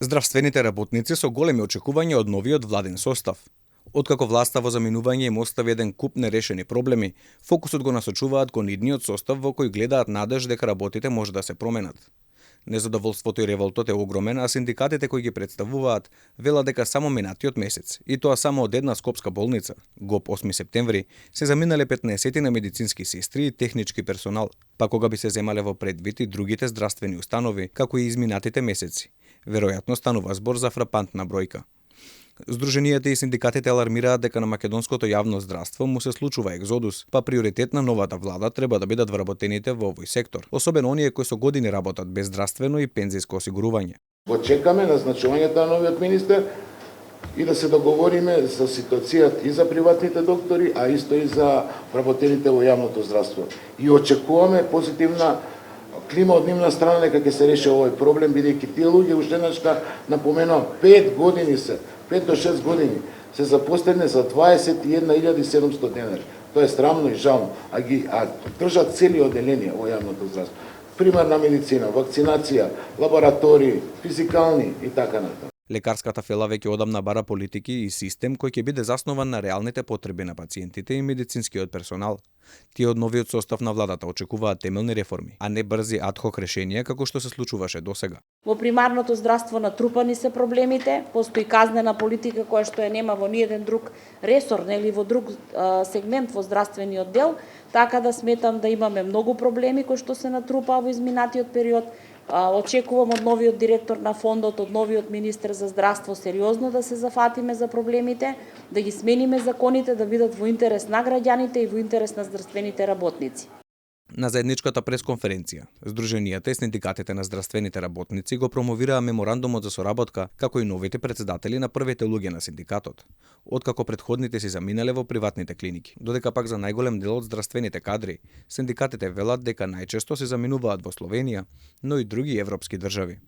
Здравствените работници со големи очекувања од новиот владин состав. Откако власта во заминување им остави еден куп нерешени проблеми, фокусот го насочуваат кон идниот состав во кој гледаат надеж дека работите може да се променат. Незадоволството и револтот е огромен, а синдикатите кои ги представуваат велат дека само минатиот месец, и тоа само од една скопска болница, ГОП 8 септември, се заминале 15 на медицински сестри и технички персонал, па кога би се земале во предвид и другите здравствени установи, како и изминатите месеци. Веројатно станува збор за фрапантна бројка. Здруженијата и синдикатите алармираат дека на македонското јавно здравство му се случува екзодус, па приоритет на новата влада треба да бидат вработените во овој сектор, особено оние кои со години работат без здравствено и пензиско осигурување. Го чекаме назначувањето на новиот министер и да се договориме за ситуацијата и за приватните доктори, а исто и за вработените во јавното здравство. И очекуваме позитивна клима од нивна страна дека ќе се реши овој проблем, бидејќи тие луѓе уште еднашка напоменувам 5 до 6 години се запослени за 21.700 денари. Тоа е срамно и жално, а држат цели оделенија во јавното здравство. Примарна медицина, вакцинација, лаборатории, физикални и така натаму. Лекарската фела веќе одамна бара политики и систем кој ќе биде заснован на реалните потреби на пациентите и медицинскиот персонал. Тие од новиот состав на владата очекуваат темелни реформи, а не брзи адхок решенија како што се случуваше досега. Во примарното здравство натрупани се проблемите, постои казнена политика која што ја нема во ниеден друг ресор, нели во друг сегмент во здравствениот дел, така да сметам да имаме многу проблеми кои што се натрупаа во изминатиот период. Очекувам од новиот директор на фондот, од новиот министер за здравство сериозно да се зафатиме за проблемите, да ги смениме законите да бидат во интерес на граѓаните и во интерес на здравствените работници. На заедничката пресконференција, Здруженијата и синдикатите на здравствените работници го промовираа меморандумот за соработка, како и новите претседатели на првите луѓе на синдикатот, откако претходните си заминале во приватните клиники, додека пак за најголем дел од здравствените кадри, синдикатите велат дека најчесто се заминуваат во Словенија, но и други европски држави.